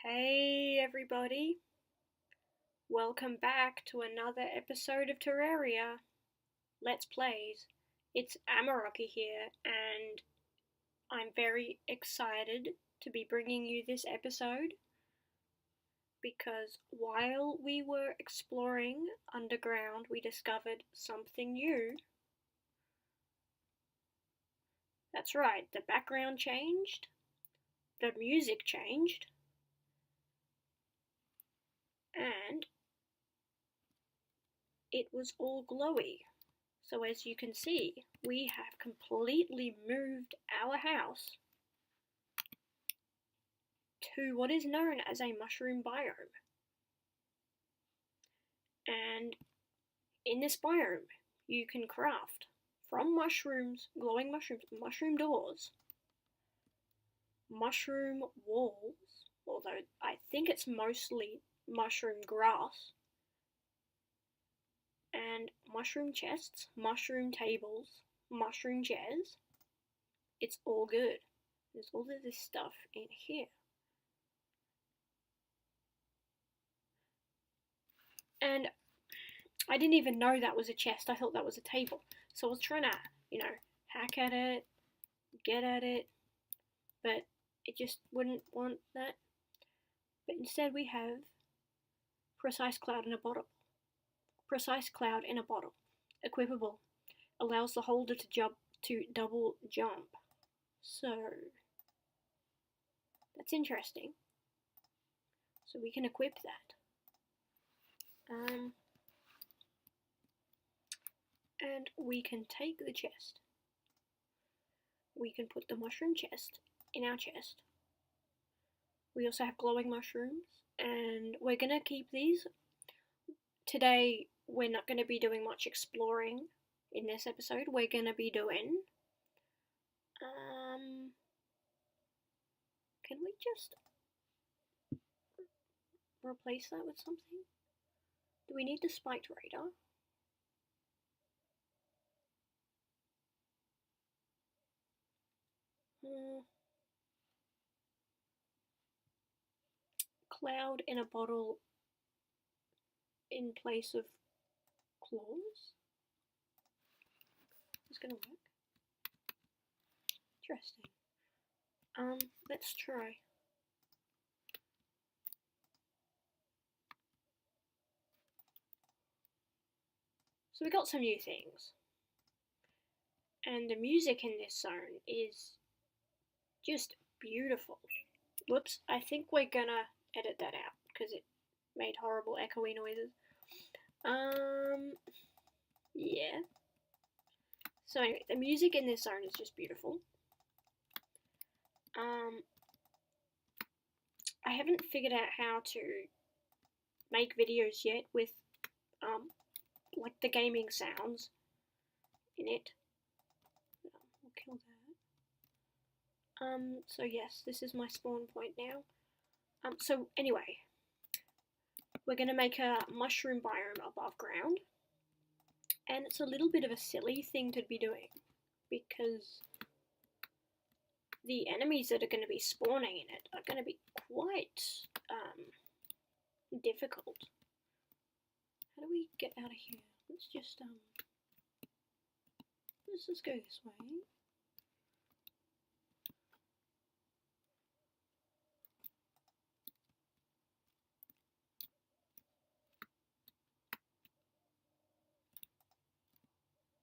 Hey everybody, welcome back to another episode of Terraria Let's Plays. It's Amaroki here, and I'm very excited to be bringing you this episode because while we were exploring underground, we discovered something new. That's right, the background changed, the music changed, and it was all glowy. So as you can see, we have completely moved our house to what is known as a mushroom biome. And in this biome, you can craft from mushrooms, glowing mushrooms, mushroom doors, mushroom walls, although I think it's mostly mushroom grass, and mushroom chests, mushroom tables, mushroom chairs. It's all good. There's all of this stuff in here. And I didn't even know that was a chest. I thought that was a table. So I was trying to, hack at it, get at it, but it just wouldn't want that. But instead we have Precise Cloud in a bottle. Precise Cloud in a bottle. Equipable. Allows the holder to double jump. So that's interesting. So we can equip that. And we can take the chest. We can put the mushroom chest in our chest. We also have glowing mushrooms, and we're gonna keep these. Today, we're not gonna be doing much exploring in this episode. We're gonna be doing, can we just replace that with something? Do we need the spiked radar? Cloud in a bottle in place of claws? It's gonna work. Interesting. Let's try. So we got some new things. And the music in this zone is just beautiful. Whoops, I think we're gonna edit that out because it made horrible echoey noises. Yeah. So anyway, the music in this zone is just beautiful. I haven't figured out how to make videos yet with, like the gaming sounds in it. I'll kill that. So yes, this is my spawn point now. So anyway, we're gonna make a mushroom biome above ground. And it's a little bit of a silly thing to be doing, because the enemies that are going to be spawning in it are going to be quite difficult. How do we get out of here? Let's just go this way.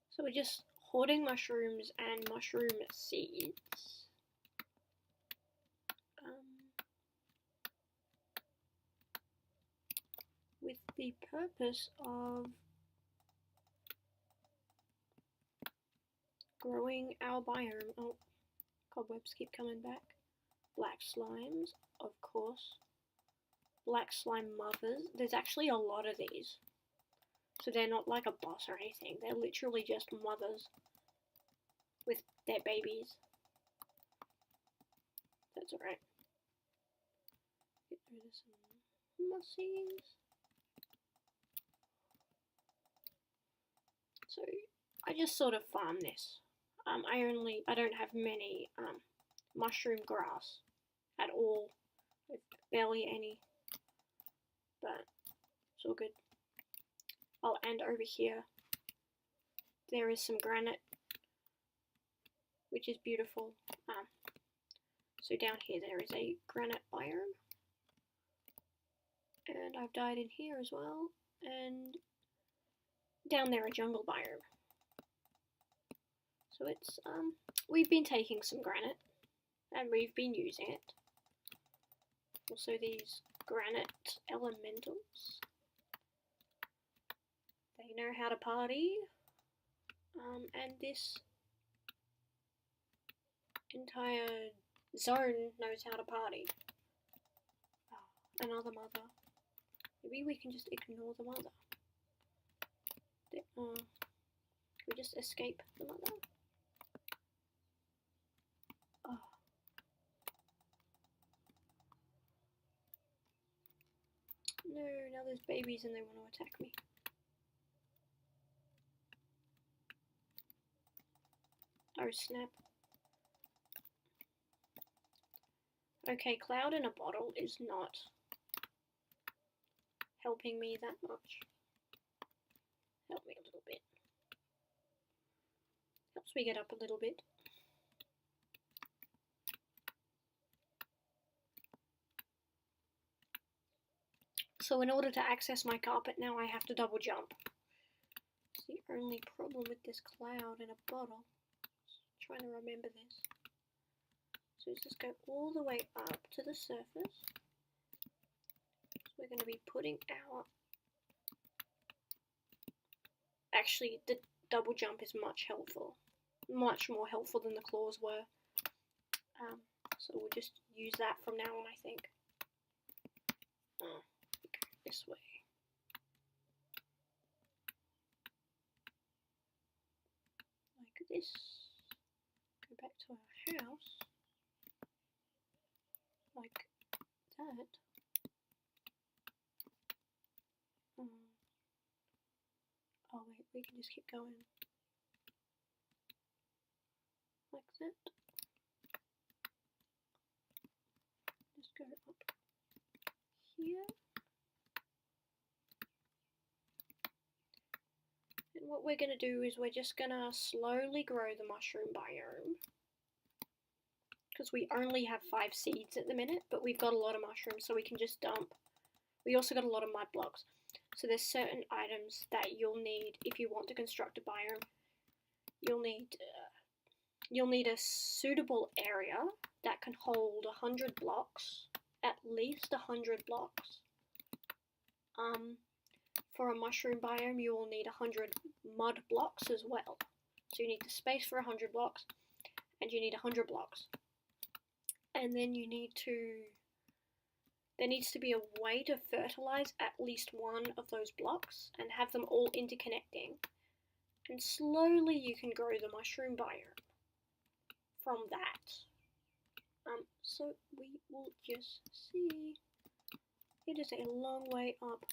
So we're just hoarding mushrooms and mushroom seeds. With the purpose of growing our biome. Oh, cobwebs keep coming back. Black slimes, of course. Black slime mothers. There's actually a lot of these. So they're not like a boss or anything. They're literally just mothers with their babies. That's alright. Get rid of some mussies. So I just sort of farm this. I don't have many mushroom grass at all. barely any, but it's all good. Oh, and over here there is some granite, which is beautiful. So down here there is a granite biome, and I've died in here as well, and down there a jungle biome. So it's we've been taking some granite and we've been using it. Also these granite elementals, they know how to party. And this entire zone knows how to party. Oh, another mother. Maybe we can just ignore the mother. Can we just escape the mother? Oh. No, now there's babies and they want to attack me. Oh snap. Okay, cloud in a bottle is not helping me that much. Help me a little bit. Helps me get up a little bit. So in order to access my carpet now I have to double jump. It's the only problem with this cloud in a bottle. Trying to remember this. So let's just go all the way up to the surface. So we're going to be putting our... Actually, the double jump is much more helpful than the claws were. So we'll just use that from now on, I think. Go this way. Like this. Go back to our house. Like that. Oh wait, we can just keep going. Like that. Just go up here. And what we're going to do is we're just going to slowly grow the mushroom biome. Because we only have 5 seeds at the minute, but we've got a lot of mushrooms, so we can just dump. We also got a lot of mud blocks. So there's certain items that you'll need if you want to construct a biome. You'll need a suitable area that can hold 100 blocks, at least 100 blocks. For a mushroom biome, you will need 100 mud blocks as well. So you need the space for 100 blocks, and you need 100 blocks. And then you need to... There needs to be a way to fertilize at least one of those blocks and have them all interconnecting. And slowly you can grow the mushroom biome from that. So we will just see. It is a long way up.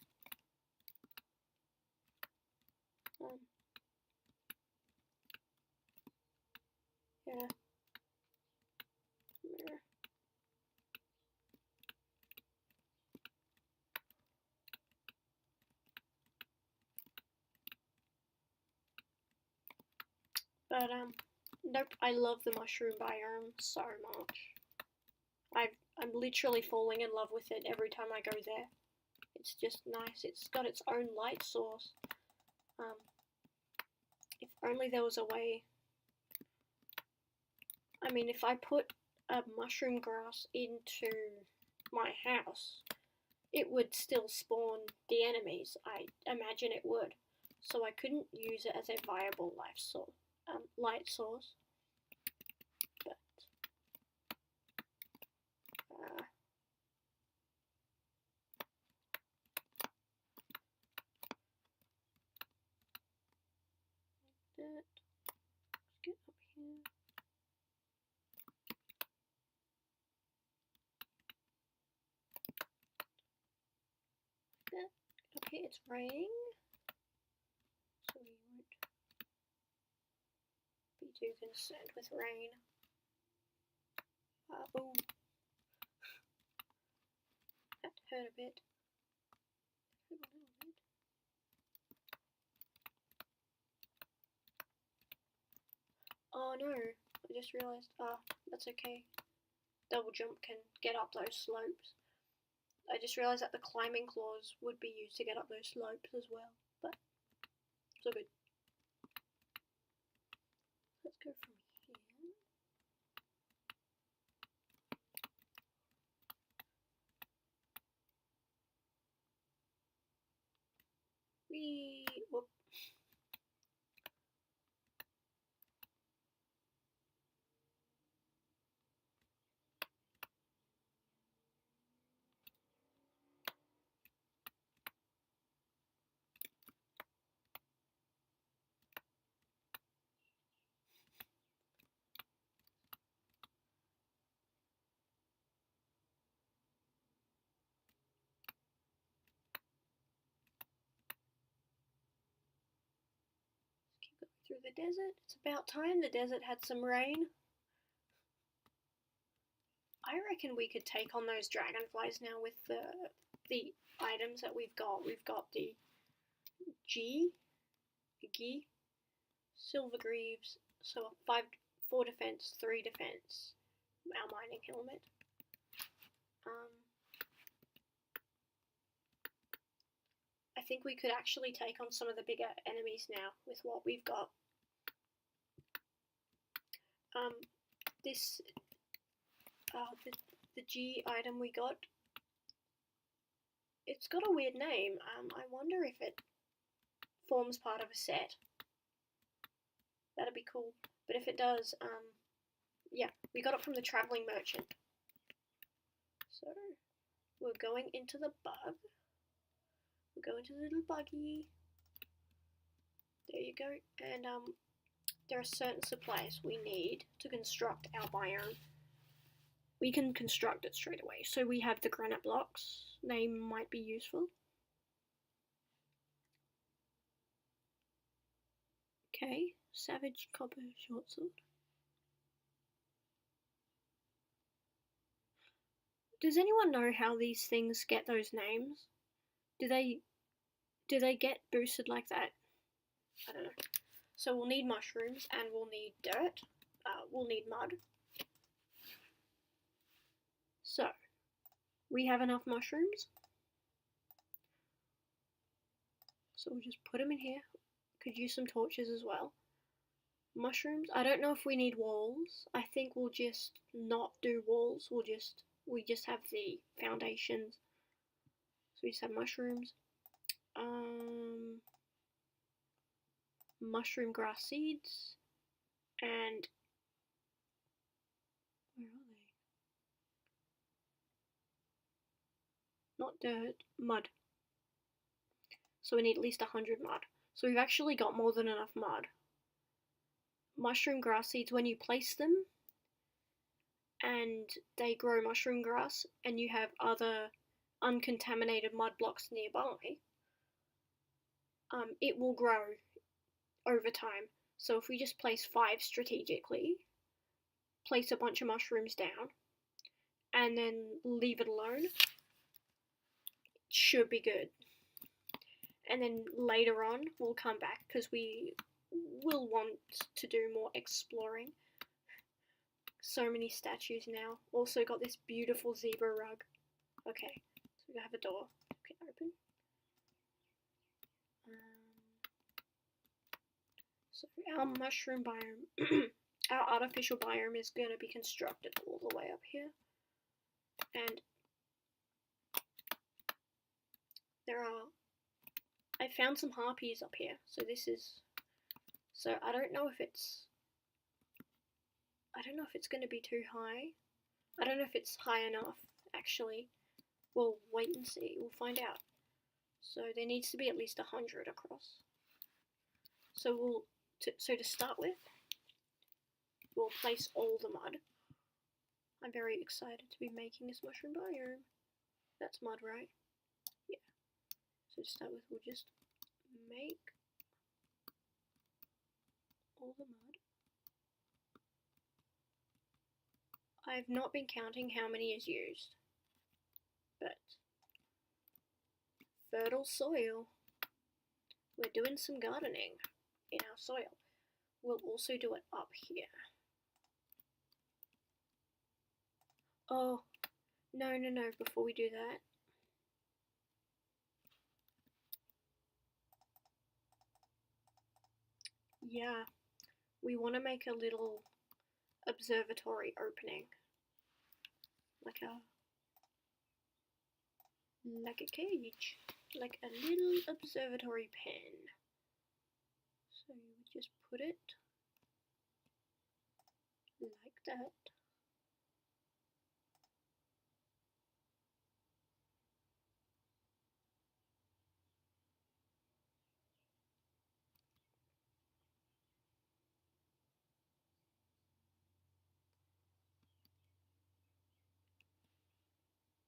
Yeah. But nope, I love the mushroom biome so much. I'm literally falling in love with it every time I go there. It's just nice. It's got its own light source. If only there was a way. I mean, if I put a mushroom grass into my house, it would still spawn the enemies. I imagine it would. So I couldn't use it as a viable light source. But let's get up here. Up here it's raining, so we won't be too concerned with rain. Oh. hurt a bit. Hurt a little bit. Oh no, I just realised, that's okay. Double jump can get up those slopes. I just realised that the climbing claws would be used to get up those slopes as well, but it's all good. Let's go from here. Whoop. Through the desert. It's about time the desert had some rain. I reckon we could take on those dragonflies now with the items that we've got. We've got the G, Silver Greaves, so 4 defense, 3 defense, our mining helmet. I think we could actually take on some of the bigger enemies now with what we've got. The G item we got, it's got a weird name. I wonder if it forms part of a set. That'd be cool. But if it does, yeah, we got it from the traveling merchant. So we're going into the bug. We're going to the little buggy. There you go. And there are certain supplies we need to construct our biome. We can construct it straight away. So we have the granite blocks. They might be useful. Okay, savage copper short sword. Does anyone know how these things get those names? Do they get boosted like that? I don't know. So we'll need mushrooms and we'll need dirt. We'll need mud. So we have enough mushrooms. So we'll just put them in here. Could use some torches as well. Mushrooms. I don't know if we need walls. I think we'll just not do walls. We just have the foundations. So we just have mushrooms. Mushroom grass seeds. And where are they? Not dirt, mud. So we need at least 100 mud. So we've actually got more than enough mud. Mushroom grass seeds, when you place them and they grow mushroom grass and you have other uncontaminated mud blocks nearby, it will grow over time. So if we just place 5 strategically, place a bunch of mushrooms down, and then leave it alone, it should be good. And then later on, we'll come back because we will want to do more exploring. So many statues now. Also got this beautiful zebra rug. Okay, so we have a door. Okay, open. So our mushroom biome, our artificial biome is going to be constructed all the way up here. And I found some harpies up here. So I don't know if it's going to be too high. I don't know if it's high enough, actually. We'll wait and see. We'll find out. So there needs to be at least 100 across. So to start with, we'll place all the mud. I'm very excited to be making this mushroom biome. That's mud, right? Yeah. So to start with, we'll just make all the mud. I've not been counting how many is used, but fertile soil. We're doing some gardening in our soil. We'll also do it up here. Oh, no, before we do that. Yeah, we want to make a little observatory opening. Like a cage. Like a little observatory pen. So you would just put it like that.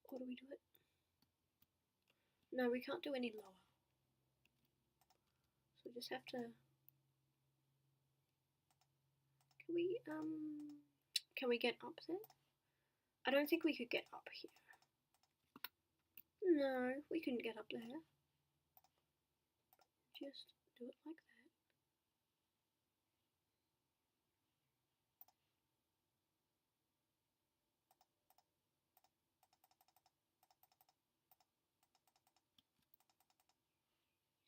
Or do we do it? No, we can't do any lower. So we just have to... Can we get up there? I don't think we could get up here. No, we couldn't get up there. Just do it like that.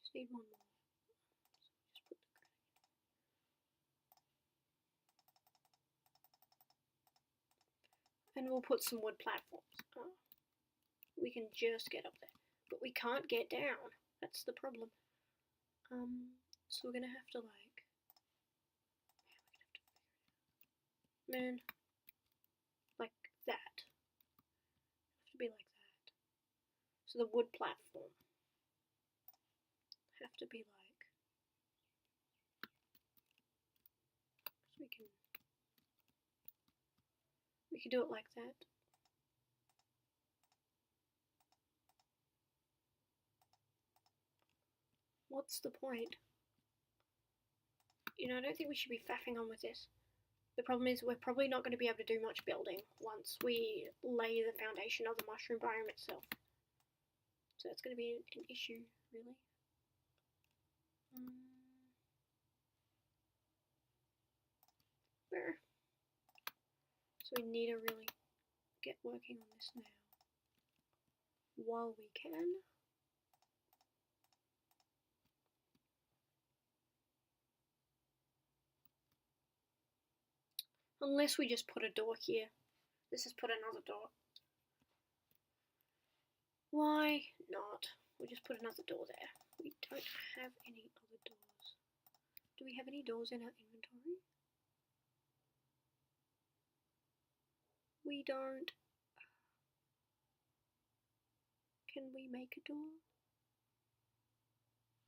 Just need one more. So just put the and we'll put some wood platforms. Oh, we can just get up there, but we can't get down. That's the problem. So we're gonna have to man, like that. Have to be like that. So the wood platform have to be like. So we can do it like that. What's the point? You know, I don't think we should be faffing on with this. The problem is we're probably not going to be able to do much building once we lay the foundation of the mushroom biome itself. So that's going to be an issue, really. So we need to really get working on this now while we can. Unless we just put a door here. Let's just put another door. Why not? We'll just put another door there. We don't have any other doors. Do we have any doors in our inventory? We don't. Can we make a door?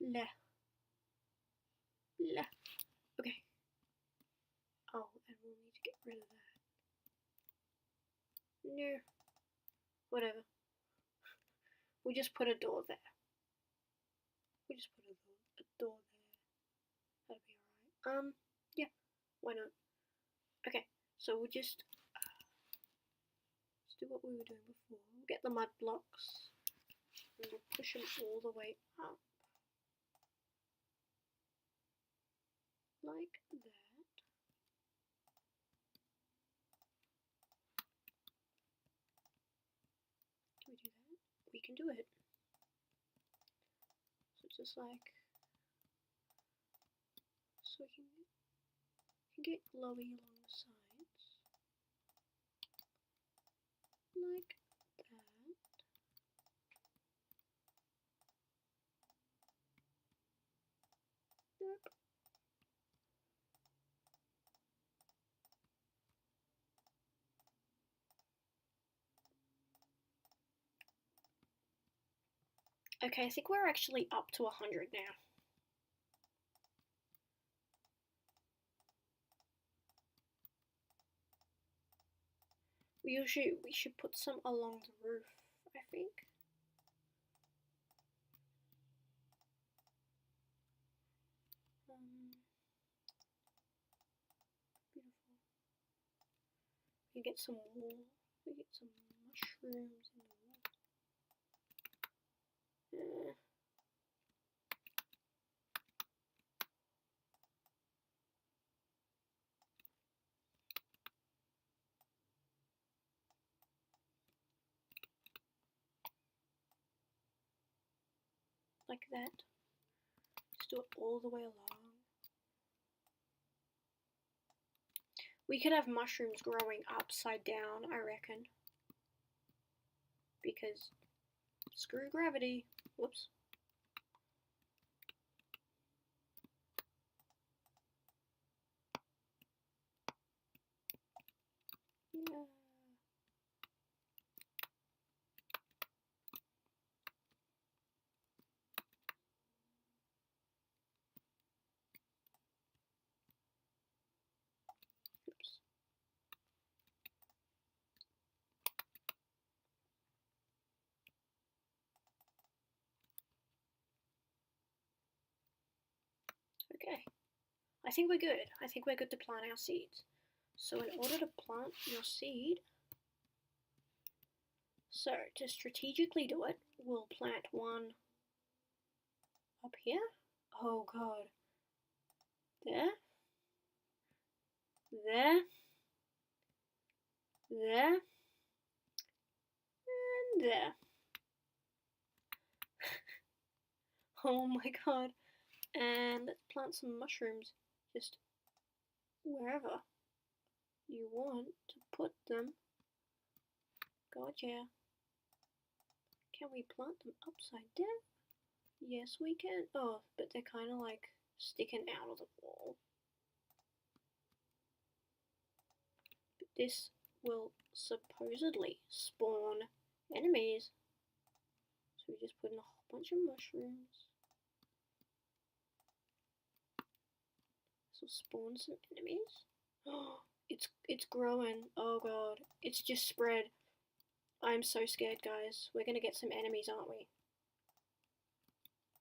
Bleh. Bleh. Okay. Oh, and we'll need to get rid of that. No. Whatever. We'll just put a door there. We'll just put a door there. That'll be alright. Yeah. Why not? Okay. So we'll just let's do what we were doing before. We'll get the mud blocks. And we'll push them all the way up. Like that. Can we do that? We can do it. So it's just like, so we can get glowy along the sides. Like that. Yep. Okay, I think we're actually up to 100 now. We should put some along the roof, I think. Beautiful. We get some wool. We get some mushrooms in the wall. like that. Just do it all the way along. We could have mushrooms growing upside down, I reckon. Because screw gravity. Whoops. Yeah. Oops. Okay. I think we're good. I think we're good to plant our seeds. So in order to plant your seed, so to strategically do it, we'll plant one up here. Oh god. There. There. There. And there. Oh my god. And let's plant some mushrooms just wherever you want to put them. God, yeah. Can we plant them upside down? Yes, we can. Oh, but they're kind of like sticking out of the wall. But this will supposedly spawn enemies. So we just put in a whole bunch of mushrooms. This will spawn some enemies. Oh, it's growing. Oh god, it's just spread. I'm so scared, guys. We're gonna get some enemies, aren't we?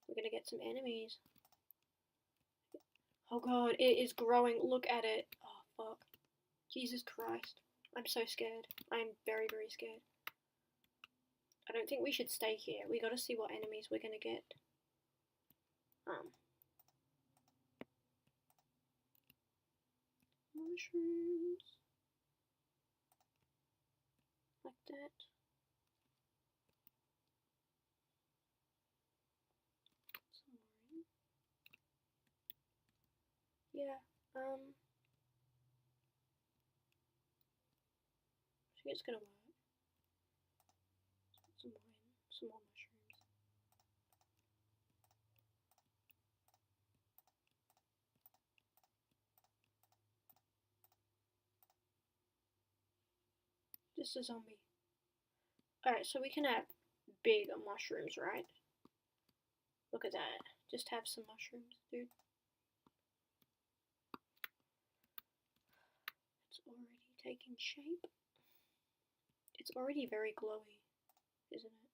We're gonna get some enemies. Oh god, it is growing. Look at it. Oh fuck. Jesus Christ. I'm so scared. I'm very, very scared. I don't think we should stay here. We gotta see what enemies we're gonna get. Mushrooms. Like that. Some more in. Yeah, I think it's gonna work. Let's put some more in. Some more mushrooms. Just a zombie. Alright, so we can have big mushrooms, right? Look at that. Just have some mushrooms, dude. It's already taking shape. It's already very glowy, isn't it?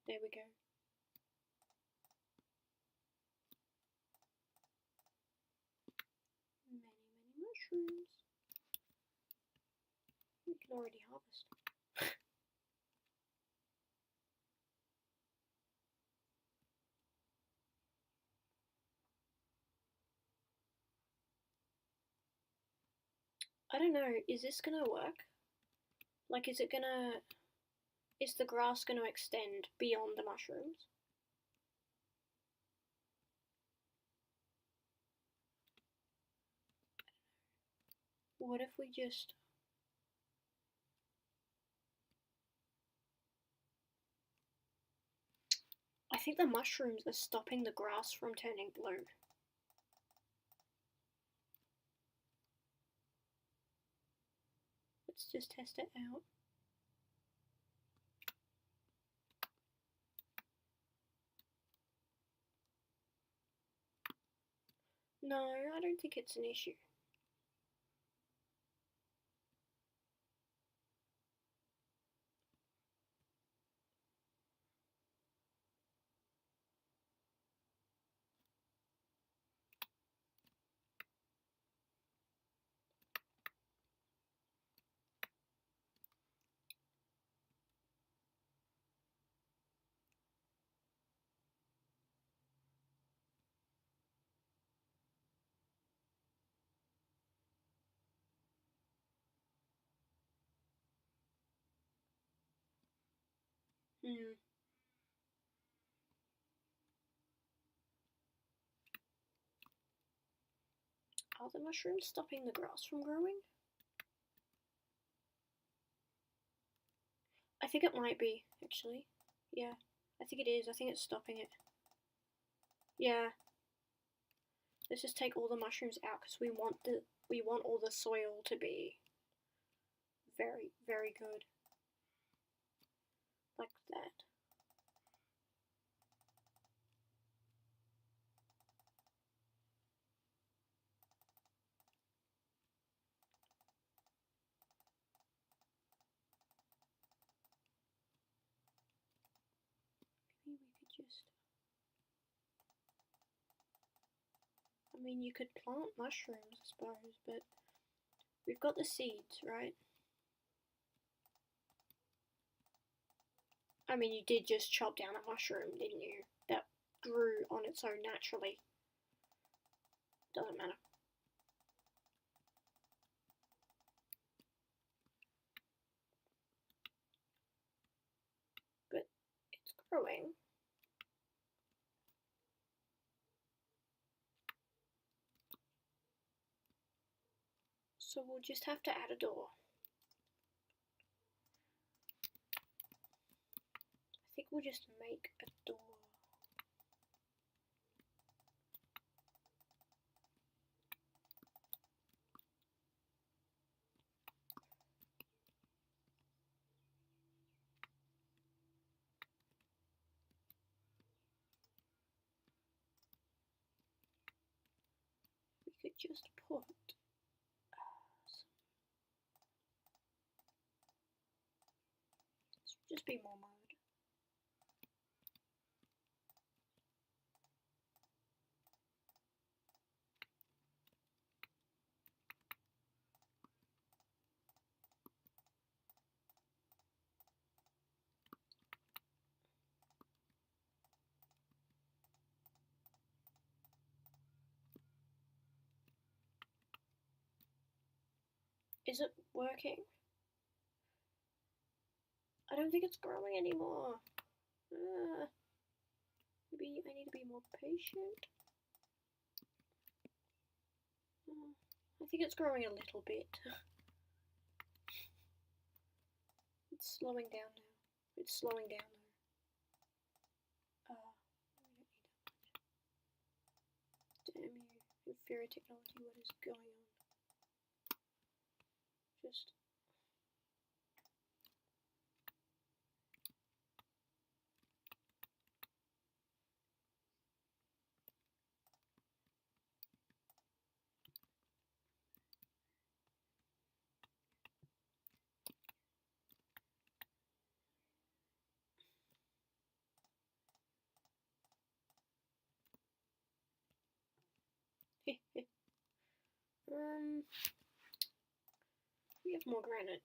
There we go. Many, many mushrooms. We can already harvest. I don't know, is this gonna work? Like, is the grass gonna extend beyond the mushrooms? What if we just... I think the mushrooms are stopping the grass from turning blue. Let's just test it out. No, I don't think it's an issue. Hmm. Are the mushrooms stopping the grass from growing? I think it might be, actually. Yeah, I think it is. I think it's stopping it. Yeah. Let's just take all the mushrooms out because we want all the soil to be very, very good. Like that. Maybe we could just... I mean, you could plant mushrooms, I suppose, but we've got the seeds, right? I mean, you did just chop down a mushroom, didn't you? That grew on its own naturally. Doesn't matter. But it's growing. So we'll just have to add a door. I think we'll just make a door. We could just put just be more mode. Is it working? I don't think it's growing anymore. Maybe I need to be more patient. I think it's growing a little bit. It's slowing down now. It's slowing down though. Damn you, inferior technology, what is going on? Just... we have more granite.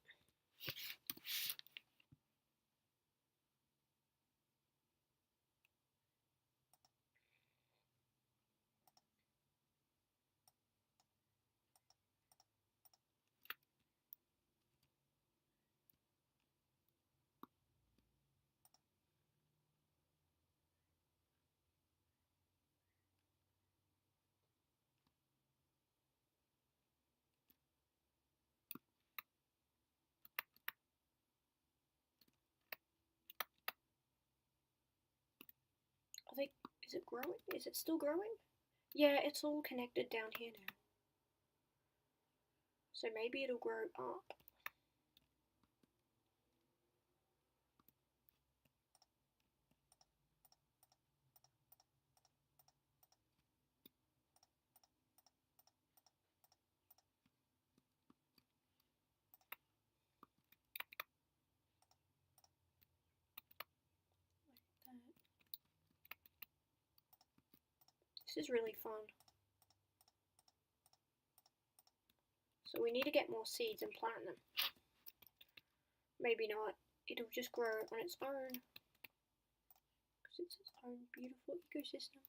Is it growing? Is it still growing? Yeah, it's all connected down here now. So maybe it'll grow up. Like that. This is really fun. So we need to get more seeds and plant them. Maybe not. It'll just grow on its own. Because it's its own beautiful ecosystem.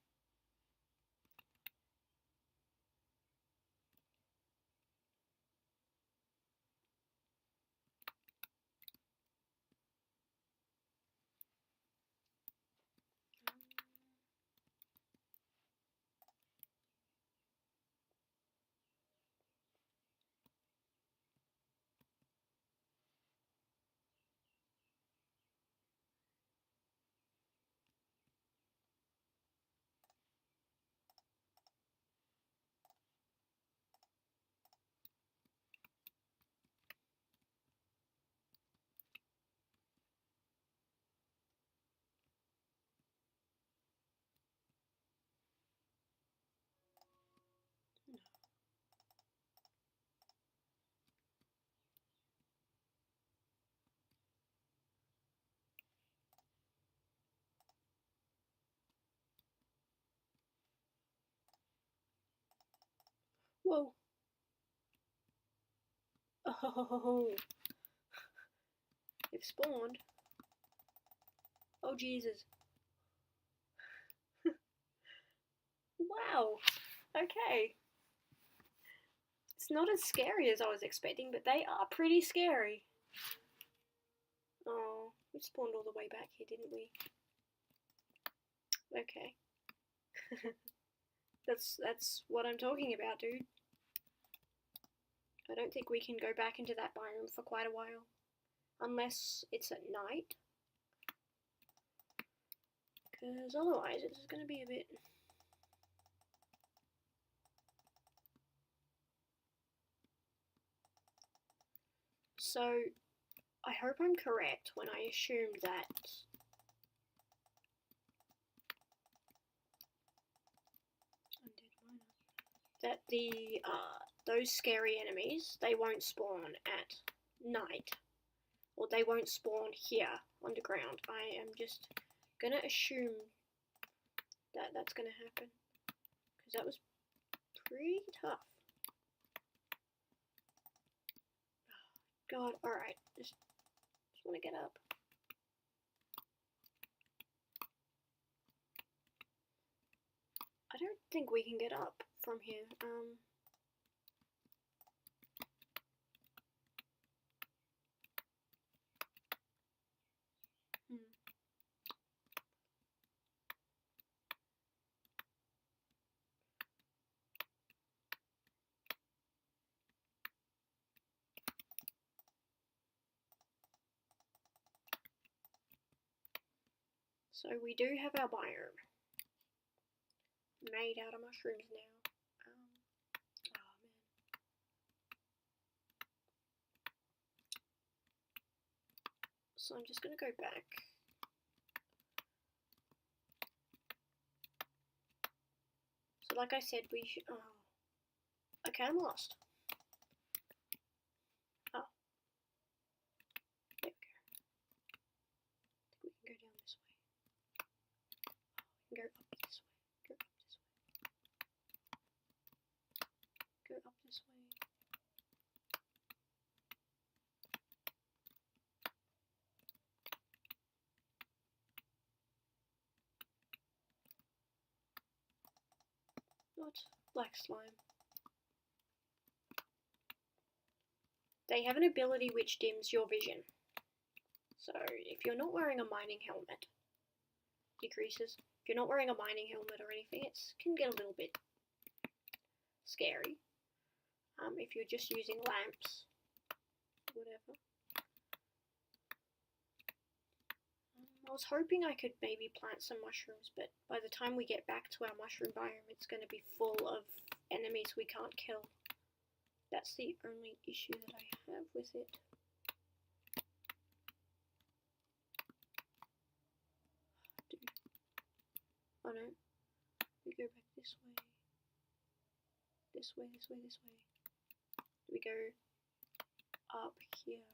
Whoa. Oh. They've spawned. Oh, Jesus. Wow. Okay. It's not as scary as I was expecting, but they are pretty scary. Oh, we spawned all the way back here, didn't we? Okay. That's what I'm talking about, dude. I don't think we can go back into that biome for quite a while. Unless it's at night. Because otherwise it's going to be a bit... So, I hope I'm correct when I assume that those scary enemies, they won't spawn at night. Or they won't spawn here, underground. I am just gonna assume that that's gonna happen. Because that was pretty tough. God, alright. Just want to get up. I don't think we can get up from here. So we do have our biome made out of mushrooms now. Oh man. So I'm just gonna go back. So like I said, we should. Oh. Okay, I'm lost. Oh. There we go. I think we can go down this way. We can go up this way. Go up this way. Go up this way. What? Black slime. They have an ability which dims your vision. So if you're not wearing a mining helmet, decreases. If you're not wearing a mining helmet or anything, it can get a little bit scary. If you're just using lamps, whatever. I was hoping I could maybe plant some mushrooms, but by the time we get back to our mushroom biome, it's going to be full of enemies we can't kill. That's the only issue that I have with it. Oh no. We go back this way. This way, this way, this way. We go up here.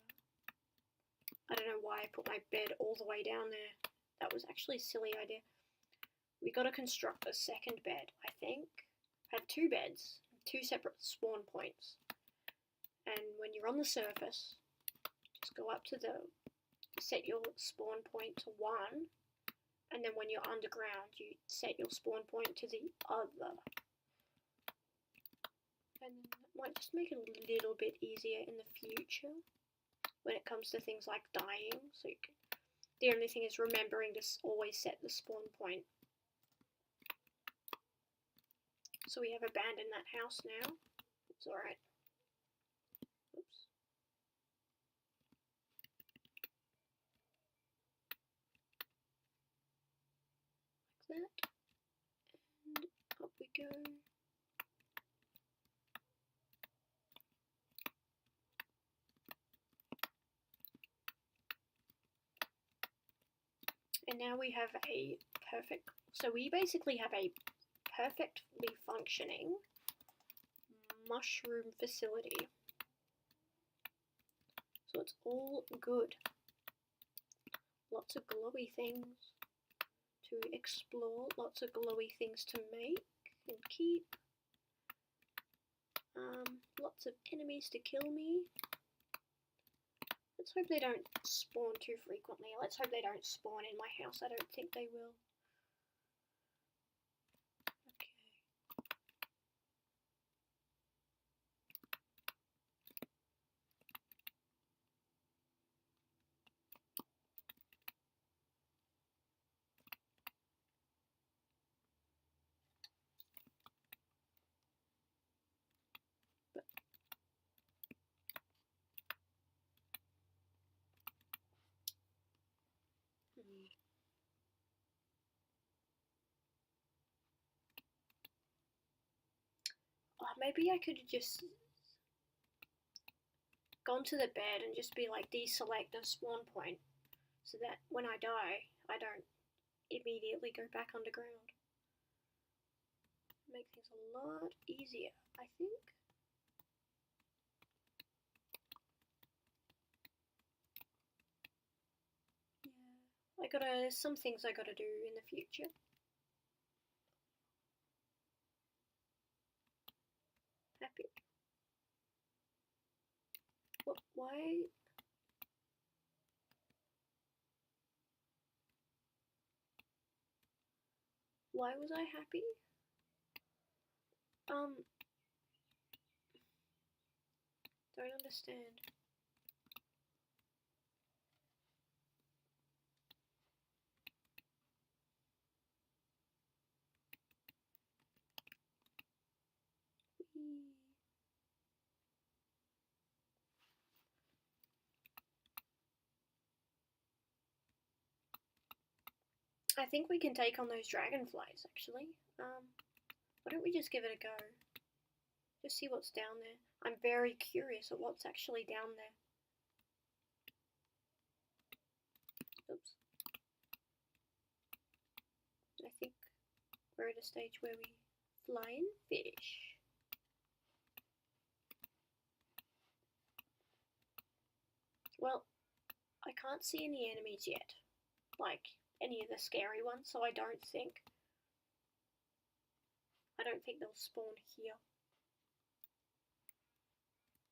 I don't know why I put my bed all the way down there. That was actually a silly idea. We gotta construct a second bed, I think. I have 2 beds, 2 separate spawn points. And when you're on the surface, just go up to set your spawn point to 1. And then when you're underground, you set your spawn point to the other. And that might just make it a little bit easier in the future when it comes to things like dying. So you can, the only thing is remembering to always set the spawn point. So we have abandoned that house now. It's alright. Oops. Like that. And up we go. And now we have a perfect, so we basically have a perfectly functioning mushroom facility. So it's all good. Lots of glowy things to explore, lots of glowy things to make and keep. Lots of enemies to kill me. Let's hope they don't spawn too frequently. Let's hope they don't spawn in my house. I don't think they will. Okay. Oh, maybe I could have just gone to the bed and just be like, deselect a spawn point, so that when I die, I don't immediately go back underground. Make things a lot easier, I think. Yeah, some things I gotta do in the future. Happy. What? Why? Why was I happy? Don't understand. I think we can take on those dragonflies, actually. Why don't we just give it a go? Just see what's down there. I'm very curious at what's actually down there. Oops. I think we're at a stage where we fly in fish. Well, I can't see any enemies yet. Like, any of the scary ones, so I don't think they'll spawn here.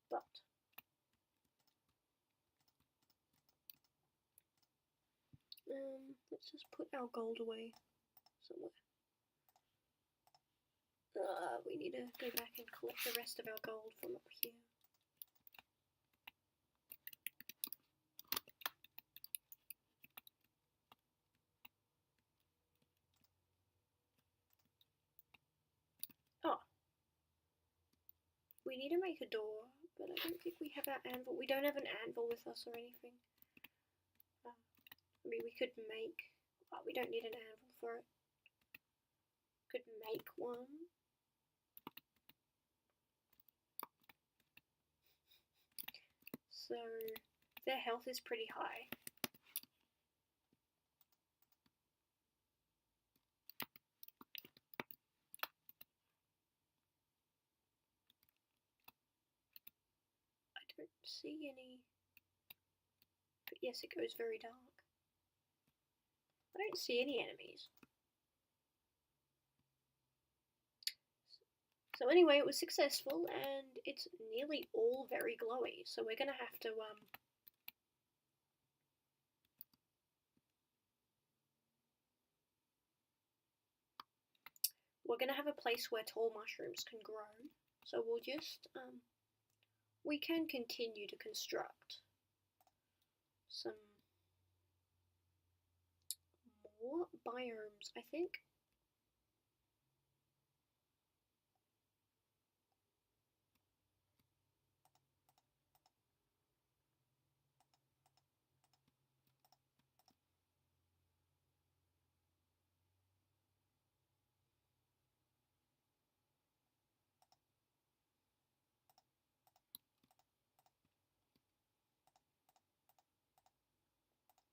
But let's just put our gold away somewhere. We need to go back and collect the rest of our gold from up here. Oh. We need to make a door, but I don't think we have our anvil. We don't have an anvil with us or anything. I mean, we could make... Oh, we don't need an anvil for it. Could make one. So, their health is pretty high. I don't see any... But yes, it goes very dark. I don't see any enemies. So anyway, it was successful, and it's nearly all very glowy, so we're gonna have to, we're gonna have a place where tall mushrooms can grow, so we'll just, we can continue to construct some more biomes, I think.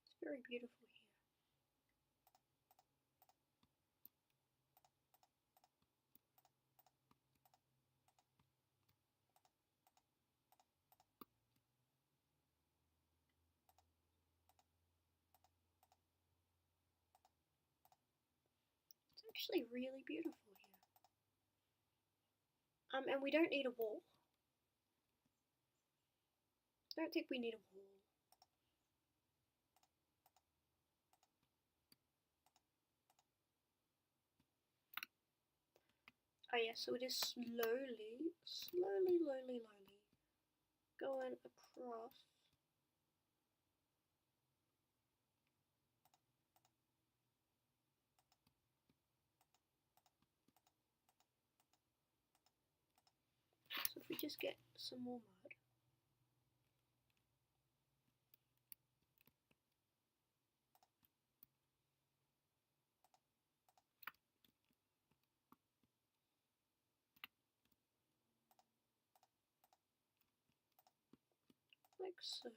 It's very beautiful here. It's actually really beautiful here. And we don't need a wall. I don't think we need a wall. Oh yeah, so it is slowly going across. So if we just get some more mud. Like so.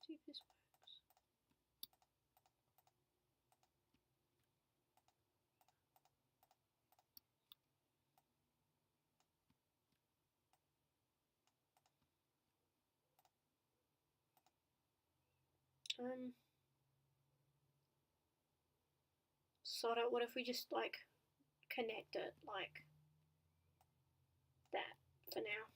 See if this works. Sort of, what if we just like connect it like that for now?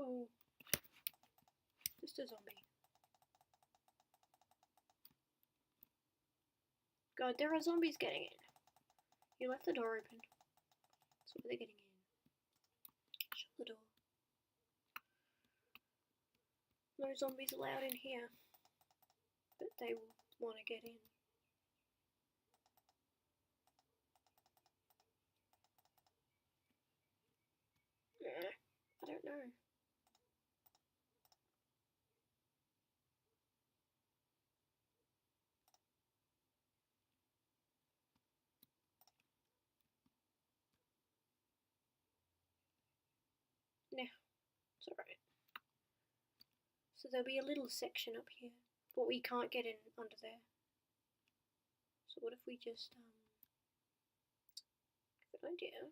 Oh, just a zombie. God, there are zombies getting in. You left the door open. So where are they getting in? Shut the door. No zombies allowed in here. But they will want to get in. I don't know. Nah, it's alright. So there'll be a little section up here, but we can't get in under there. So what if we just, good idea.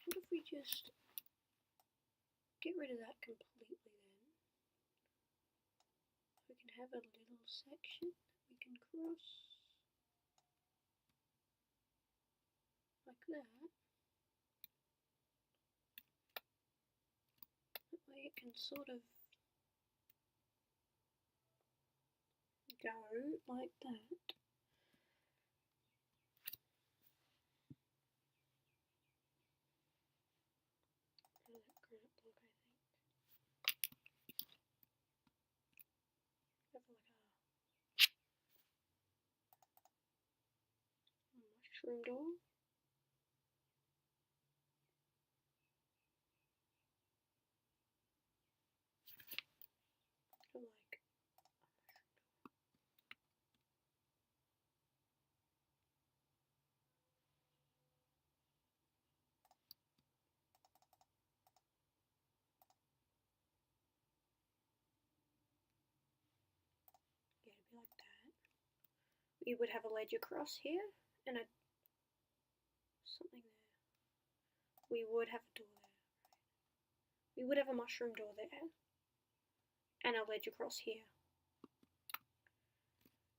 What if we just get rid of that completely then? We can have a little section that we can cross like that. That way it can sort of go like that. Granite block, I think. Have like a mushroom door. Or like yeah, it'd be like that. We would have a ledge across here and a something there. We would have a door there. We would have a mushroom door there and a ledge across here.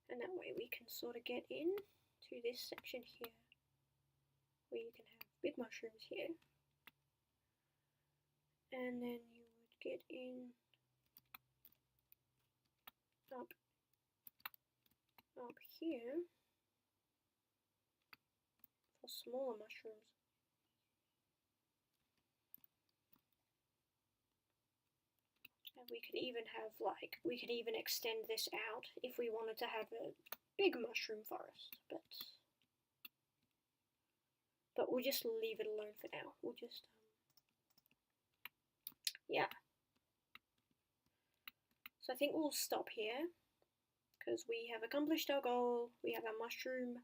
And that way we can sort of get in to this section here where you can have big mushrooms here. And then you would get in up here. smaller mushrooms. And we could even have, like, we could even extend this out if we wanted to have a big mushroom forest, but we'll just leave it alone for now. We'll just, yeah. So I think we'll stop here, because we have accomplished our goal. We have our mushroom,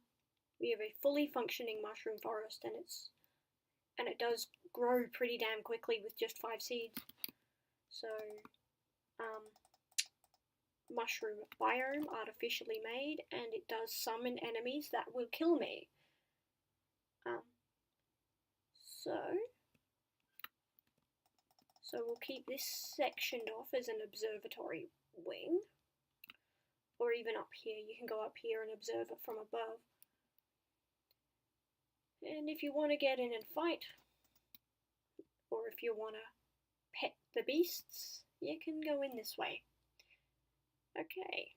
we have a fully functioning mushroom forest, and it does grow pretty damn quickly with just 5 seeds. So, mushroom biome artificially made, and it does summon enemies that will kill me. So we'll keep this sectioned off as an observatory wing, or even up here. You can go up here and observe it from above. And if you want to get in and fight, or if you want to pet the beasts, you can go in this way. Okay.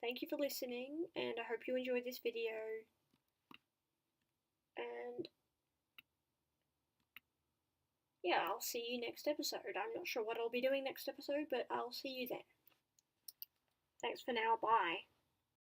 Thank you for listening, and I hope you enjoyed this video. And yeah, I'll see you next episode. I'm not sure what I'll be doing next episode, but I'll see you then. Thanks for now. Bye.